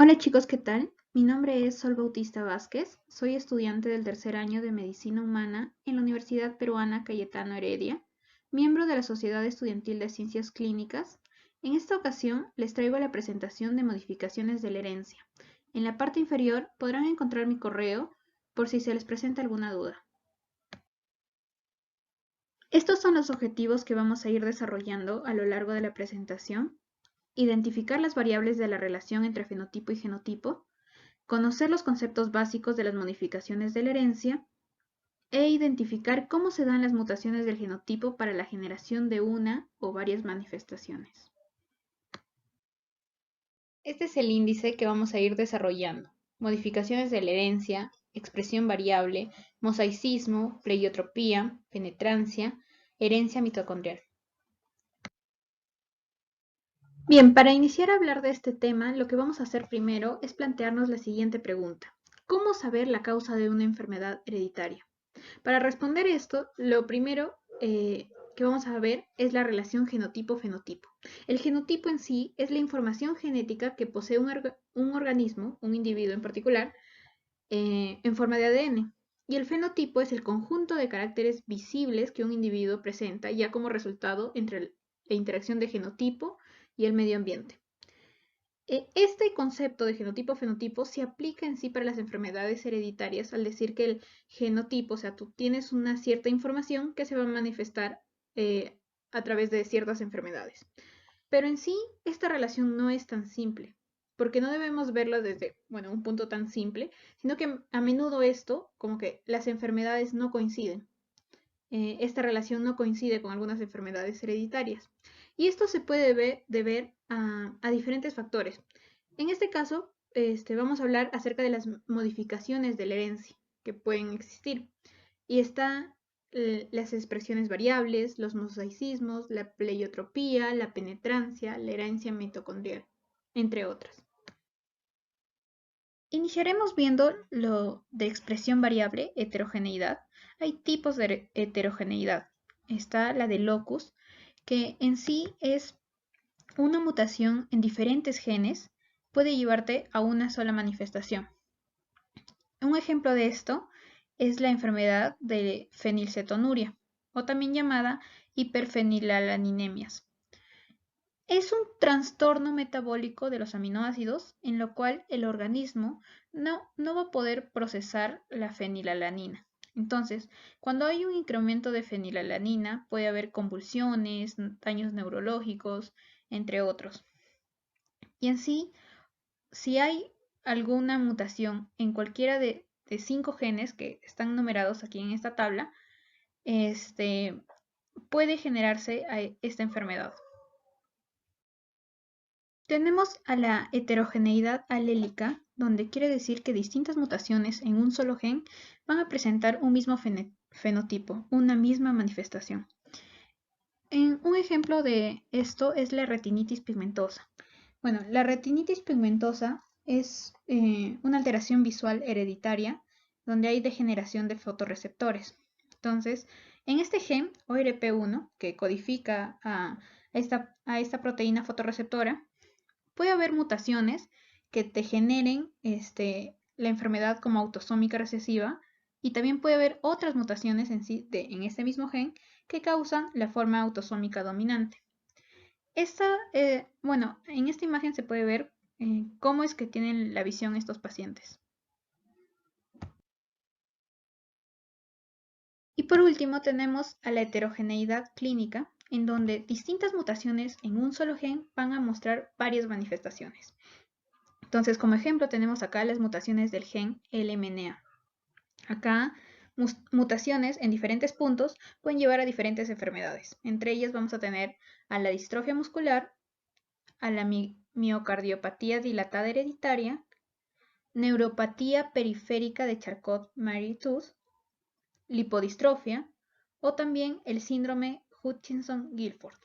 Hola chicos, ¿qué tal? Mi nombre es Sol Bautista Vázquez, soy estudiante del tercer año de Medicina Humana en la Universidad Peruana Cayetano Heredia, miembro de la Sociedad Estudiantil de Ciencias Clínicas. En esta ocasión les traigo la presentación de modificaciones de la herencia. En la parte inferior podrán encontrar mi correo por si se les presenta alguna duda. Estos son los objetivos que vamos a ir desarrollando a lo largo de la presentación. Identificar las variables de la relación entre fenotipo y genotipo, conocer los conceptos básicos de las modificaciones de la herencia e identificar cómo se dan las mutaciones del genotipo para la generación de una o varias manifestaciones. Este es el índice que vamos a ir desarrollando. Modificaciones de la herencia, expresión variable, mosaicismo, pleiotropía, penetrancia, herencia mitocondrial. Bien, para iniciar a hablar de este tema, lo que vamos a hacer primero es plantearnos la siguiente pregunta. ¿Cómo saber la causa de una enfermedad hereditaria? Para responder esto, lo primero que vamos a ver es la relación genotipo-fenotipo. El genotipo en sí es la información genética que posee un organismo, un individuo en particular, en forma de ADN. Y el fenotipo es el conjunto de caracteres visibles que un individuo presenta ya como resultado entre la interacción de genotipo y el medio ambiente. Este concepto de genotipo-fenotipo se aplica en sí para las enfermedades hereditarias al decir que el genotipo, o sea, tú tienes una cierta información que se va a manifestar a través de ciertas enfermedades. Pero en sí, esta relación no es tan simple, porque no debemos verla desde, bueno, un punto tan simple, sino que a menudo esto, como que las enfermedades no coinciden. Esta relación no coincide con algunas enfermedades hereditarias. Y esto se puede deber a diferentes factores. En este caso, vamos a hablar acerca de las modificaciones de la herencia que pueden existir. Y están las expresiones variables, los mosaicismos, la pleiotropía, la penetrancia, la herencia mitocondrial, entre otras. Iniciaremos viendo lo de expresión variable, heterogeneidad. Hay tipos de heterogeneidad. Está la de locus, que en sí es una mutación en diferentes genes, puede llevarte a una sola manifestación. Un ejemplo de esto es la enfermedad de fenilcetonuria, o también llamada hiperfenilalaniniemias. Es un trastorno metabólico de los aminoácidos en lo cual el organismo no va a poder procesar la fenilalanina. Entonces, cuando hay un incremento de fenilalanina, puede haber convulsiones, daños neurológicos, entre otros. Y en sí, si hay alguna mutación en cualquiera de 5 genes que están numerados aquí en esta tabla, puede generarse esta enfermedad. Tenemos a la heterogeneidad alélica, donde quiere decir que distintas mutaciones en un solo gen van a presentar un mismo fenotipo, una misma manifestación. Un ejemplo de esto es la retinitis pigmentosa. Bueno, la retinitis pigmentosa es una alteración visual hereditaria donde hay degeneración de fotorreceptores. Entonces, en este gen, ORP1, que codifica a esta proteína fotorreceptora, puede haber mutaciones que te generen la enfermedad como autosómica recesiva y también puede haber otras mutaciones en sí en este mismo gen que causan la forma autosómica dominante. Bueno, en esta imagen se puede ver cómo es que tienen la visión estos pacientes. Y por último tenemos a la heterogeneidad clínica, en donde distintas mutaciones en un solo gen van a mostrar varias manifestaciones. Entonces, como ejemplo, tenemos acá las mutaciones del gen LMNA. Acá, mutaciones en diferentes puntos pueden llevar a diferentes enfermedades. Entre ellas vamos a tener a la distrofia muscular, a la miocardiopatía dilatada hereditaria, neuropatía periférica de Charcot-Marie-Tooth, lipodistrofia o también el síndrome Hutchinson-Gilford.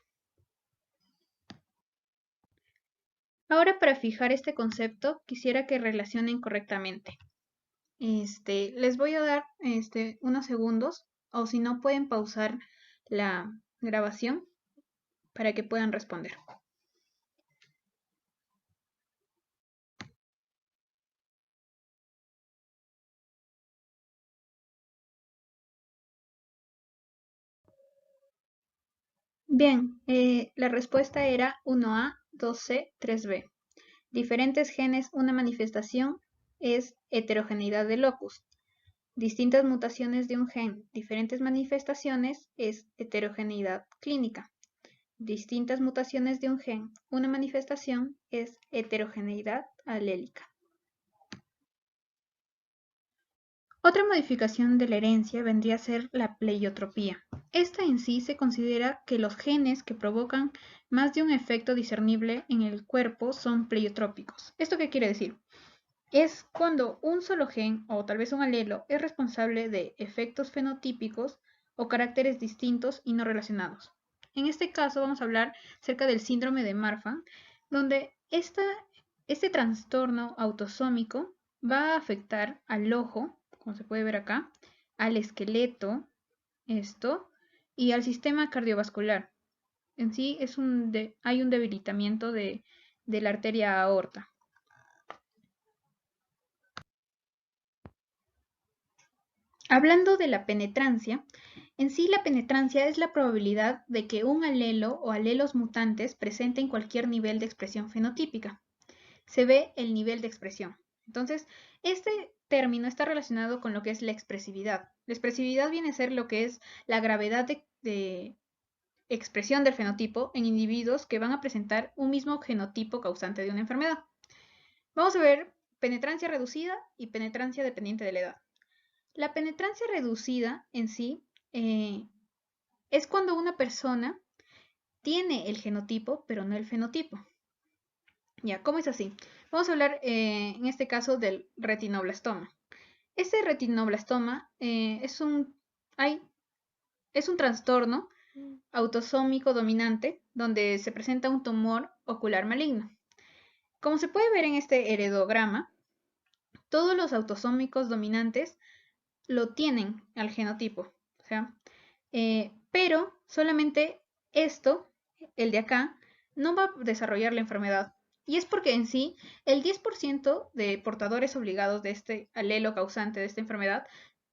Ahora, para fijar este concepto, quisiera que relacionen correctamente. Les voy a dar unos segundos, o si no, pueden pausar la grabación para que puedan responder. Bien, la respuesta era 1A, 2C, 3B. Diferentes genes, una manifestación es heterogeneidad de locus. Distintas mutaciones de un gen, diferentes manifestaciones es heterogeneidad clínica. Distintas mutaciones de un gen, una manifestación es heterogeneidad alélica. Otra modificación de la herencia vendría a ser la pleiotropía. Esta en sí se considera que los genes que provocan más de un efecto discernible en el cuerpo son pleiotrópicos. ¿Esto qué quiere decir? Es cuando un solo gen o tal vez un alelo es responsable de efectos fenotípicos o caracteres distintos y no relacionados. En este caso vamos a hablar acerca del síndrome de Marfan, donde este trastorno autosómico va a afectar al ojo, como se puede ver acá, al esqueleto, esto, y al sistema cardiovascular. En sí hay un debilitamiento de la arteria aorta. Hablando de la penetrancia, en sí la penetrancia es la probabilidad de que un alelo o alelos mutantes presenten cualquier nivel de expresión fenotípica. Se ve el nivel de expresión. Entonces, este término está relacionado con lo que es la expresividad. La expresividad viene a ser lo que es la gravedad de expresión del fenotipo en individuos que van a presentar un mismo genotipo causante de una enfermedad. Vamos a ver penetrancia reducida y penetrancia dependiente de la edad. La penetrancia reducida en sí es cuando una persona tiene el genotipo, pero no el fenotipo. Ya, ¿cómo es así? Vamos a hablar en este caso del retinoblastoma. Este retinoblastoma es un trastorno autosómico dominante donde se presenta un tumor ocular maligno. Como se puede ver en este heredograma, todos los autosómicos dominantes lo tienen al genotipo. O sea, pero solamente esto, el de acá, no va a desarrollar la enfermedad. Y es porque en sí, el 10% de portadores obligados de este alelo causante de esta enfermedad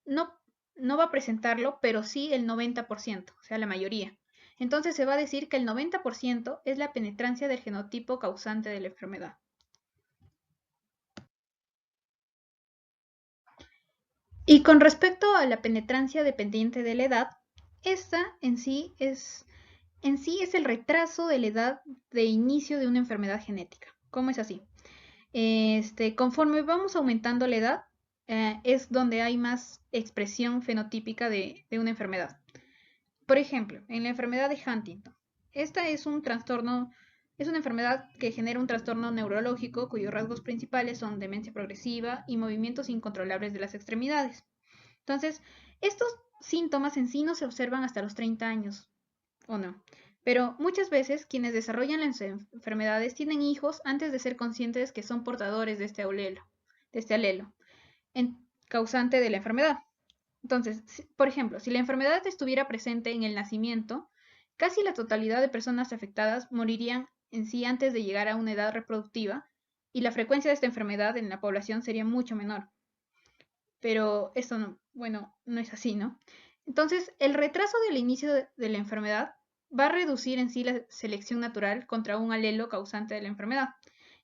no, no va a presentarlo, pero sí el 90%, o sea, la mayoría. Entonces se va a decir que el 90% es la penetrancia del genotipo causante de la enfermedad. Y con respecto a la penetrancia dependiente de la edad, esta en sí es el retraso de la edad de inicio de una enfermedad genética. ¿Cómo es así? Conforme vamos aumentando la edad, es donde hay más expresión fenotípica de una enfermedad. Por ejemplo, en la enfermedad de Huntington, esta es un trastorno, es una enfermedad que genera un trastorno neurológico cuyos rasgos principales son demencia progresiva y movimientos incontrolables de las extremidades. Entonces, estos síntomas en sí no se observan hasta los 30 años, ¿o no? Pero muchas veces quienes desarrollan las enfermedades tienen hijos antes de ser conscientes que son portadores de este alelo, causante de la enfermedad. Entonces, por ejemplo, si la enfermedad estuviera presente en el nacimiento, casi la totalidad de personas afectadas morirían en sí antes de llegar a una edad reproductiva y la frecuencia de esta enfermedad en la población sería mucho menor. Pero esto no, bueno, no es así, ¿no? Entonces, el retraso del inicio de la enfermedad va a reducir en sí la selección natural contra un alelo causante de la enfermedad.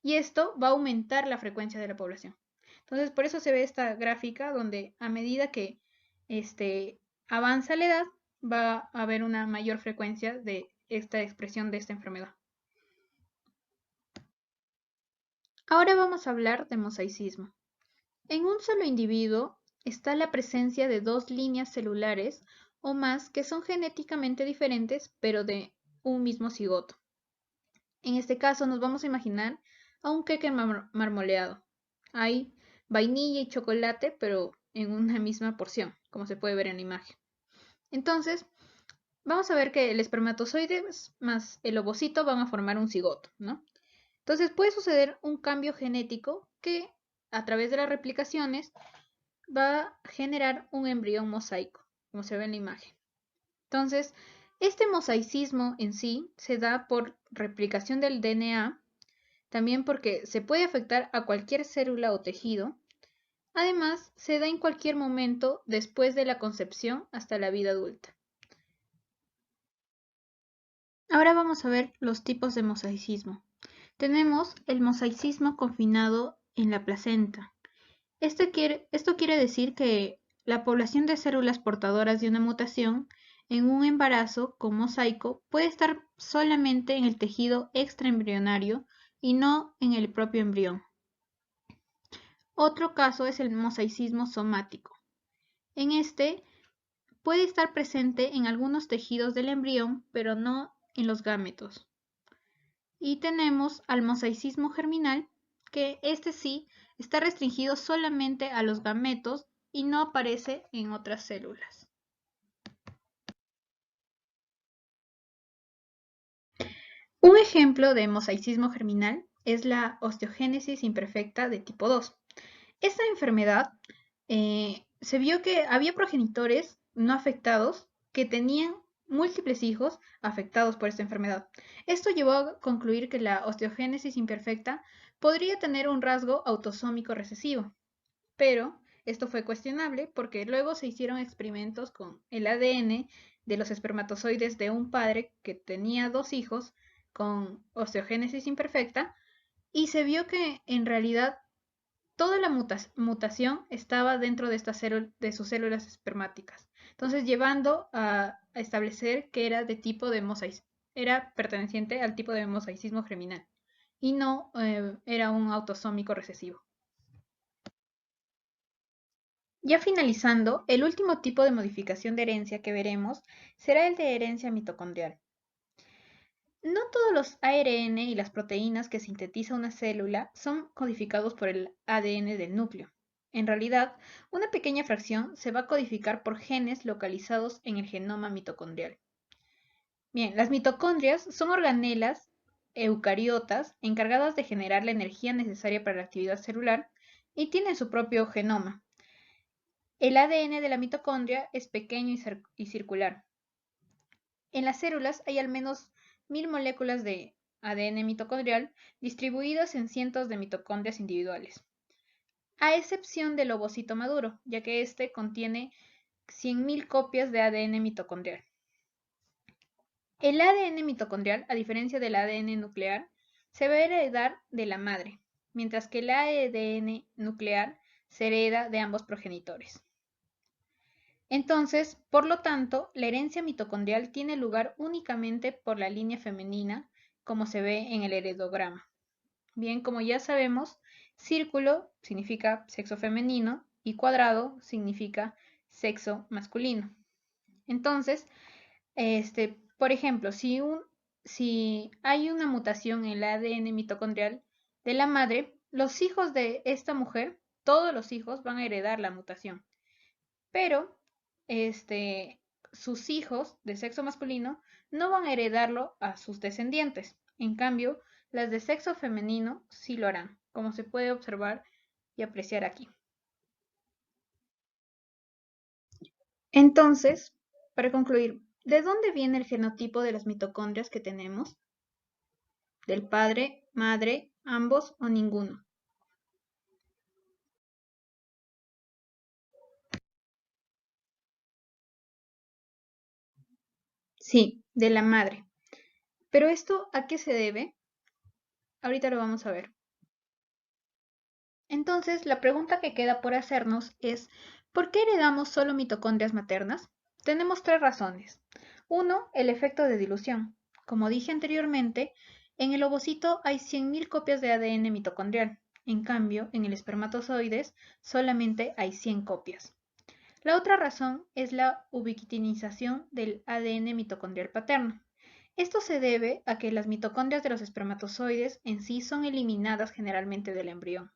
Y esto va a aumentar la frecuencia de la población. Entonces, por eso se ve esta gráfica donde a medida que avanza la edad, va a haber una mayor frecuencia de esta expresión de esta enfermedad. Ahora vamos a hablar de mosaicismo. En un solo individuo está la presencia de dos líneas celulares o más que son genéticamente diferentes, pero de un mismo cigoto. En este caso nos vamos a imaginar a un queque marmoleado. Hay vainilla y chocolate, pero en una misma porción, como se puede ver en la imagen. Entonces, vamos a ver que el espermatozoide más el ovocito van a formar un cigoto, ¿no? Entonces puede suceder un cambio genético que a través de las replicaciones va a generar un embrión mosaico, como se ve en la imagen. Entonces, este mosaicismo en sí se da por replicación del DNA, también porque se puede afectar a cualquier célula o tejido. Además, se da en cualquier momento después de la concepción hasta la vida adulta. Ahora vamos a ver los tipos de mosaicismo. Tenemos el mosaicismo confinado en la placenta. Esto quiere decir que la población de células portadoras de una mutación en un embarazo con mosaico puede estar solamente en el tejido extraembrionario y no en el propio embrión. Otro caso es el mosaicismo somático. En este puede estar presente en algunos tejidos del embrión, pero no en los gametos. Y tenemos al mosaicismo germinal, que este sí está restringido solamente a los gametos y no aparece en otras células. Un ejemplo de mosaicismo germinal es la osteogénesis imperfecta de tipo 2. Esta enfermedad se vio que había progenitores no afectados que tenían múltiples hijos afectados por esta enfermedad. Esto llevó a concluir que la osteogénesis imperfecta podría tener un rasgo autosómico recesivo, pero esto fue cuestionable porque luego se hicieron experimentos con el ADN de los espermatozoides de un padre que tenía 2 hijos con osteogénesis imperfecta y se vio que en realidad toda la mutación estaba dentro de, de sus células espermáticas. Entonces, llevando a establecer que era de tipo de era perteneciente al tipo de mosaicismo germinal y no era un autosómico recesivo. Ya finalizando, el último tipo de modificación de herencia que veremos será el de herencia mitocondrial. No todos los ARN y las proteínas que sintetiza una célula son codificados por el ADN del núcleo. En realidad, una pequeña fracción se va a codificar por genes localizados en el genoma mitocondrial. Bien, las mitocondrias son organelas eucariotas encargadas de generar la energía necesaria para la actividad celular y tienen su propio genoma. El ADN de la mitocondria es pequeño y circular. En las células hay al menos 1000 moléculas de ADN mitocondrial distribuidas en cientos de mitocondrias individuales, a excepción del ovocito maduro, ya que este contiene 100.000 copias de ADN mitocondrial. El ADN mitocondrial, a diferencia del ADN nuclear, se va a heredar de la madre, mientras que el ADN nuclear se hereda de ambos progenitores. Entonces, por lo tanto, la herencia mitocondrial tiene lugar únicamente por la línea femenina, como se ve en el heredograma. Bien, como ya sabemos, círculo significa sexo femenino y cuadrado significa sexo masculino. Entonces, por ejemplo, si hay una mutación en el ADN mitocondrial de la madre, los hijos de esta mujer, todos los hijos van a heredar la mutación. Pero sus hijos de sexo masculino no van a heredarlo a sus descendientes. En cambio, las de sexo femenino sí lo harán, como se puede observar y apreciar aquí. Entonces, para concluir, ¿de dónde viene el genotipo de las mitocondrias que tenemos? ¿Del padre, madre, ambos o ninguno? Sí, de la madre. ¿Pero esto a qué se debe? Ahorita lo vamos a ver. Entonces, la pregunta que queda por hacernos es, ¿por qué heredamos solo mitocondrias maternas? Tenemos 3 razones. 1, el efecto de dilución. Como dije anteriormente, en el ovocito hay 100.000 copias de ADN mitocondrial. En cambio, en el espermatozoides solamente hay 100 copias. La otra razón es la ubiquitinización del ADN mitocondrial paterno. Esto se debe a que las mitocondrias de los espermatozoides en sí son eliminadas generalmente del embrión.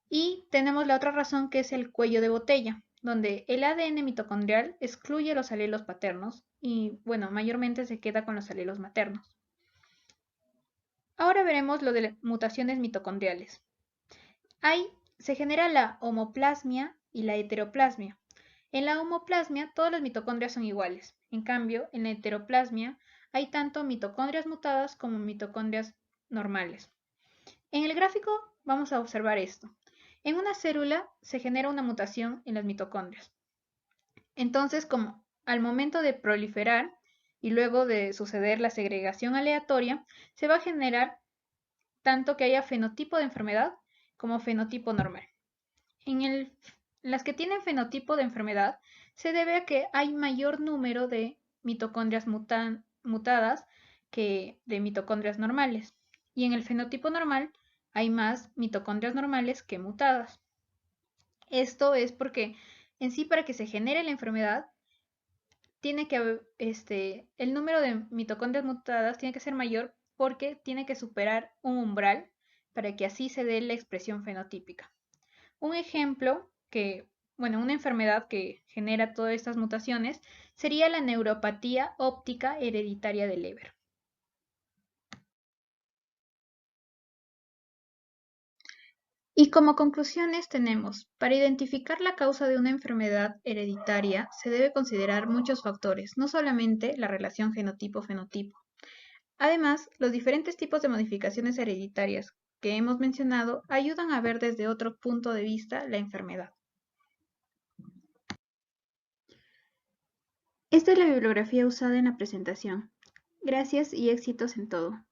Y tenemos la otra razón que es el cuello de botella, donde el ADN mitocondrial excluye los alelos paternos y, bueno, mayormente se queda con los alelos maternos. Ahora veremos lo de mutaciones mitocondriales. Se genera la homoplasmia y la heteroplasmia. En la homoplasmia todas las mitocondrias son iguales. En cambio, en la heteroplasmia hay tanto mitocondrias mutadas como mitocondrias normales. En el gráfico vamos a observar esto. En una célula se genera una mutación en las mitocondrias. Entonces, como al momento de proliferar, y luego de suceder la segregación aleatoria, se va a generar tanto que haya fenotipo de enfermedad como fenotipo normal. Las que tienen fenotipo de enfermedad se debe a que hay mayor número de mitocondrias mutadas que de mitocondrias normales. Y en el fenotipo normal hay más mitocondrias normales que mutadas. Esto es porque en sí para que se genere la enfermedad tiene que haber, el número de mitocondrias mutadas tiene que ser mayor porque tiene que superar un umbral para que así se dé la expresión fenotípica. Un ejemplo una enfermedad que genera todas estas mutaciones sería la neuropatía óptica hereditaria de Leber. Y como conclusiones tenemos, para identificar la causa de una enfermedad hereditaria se debe considerar muchos factores, no solamente la relación genotipo-fenotipo. Además, los diferentes tipos de modificaciones hereditarias que hemos mencionado ayudan a ver desde otro punto de vista la enfermedad. Esta es la bibliografía usada en la presentación. Gracias y éxitos en todo.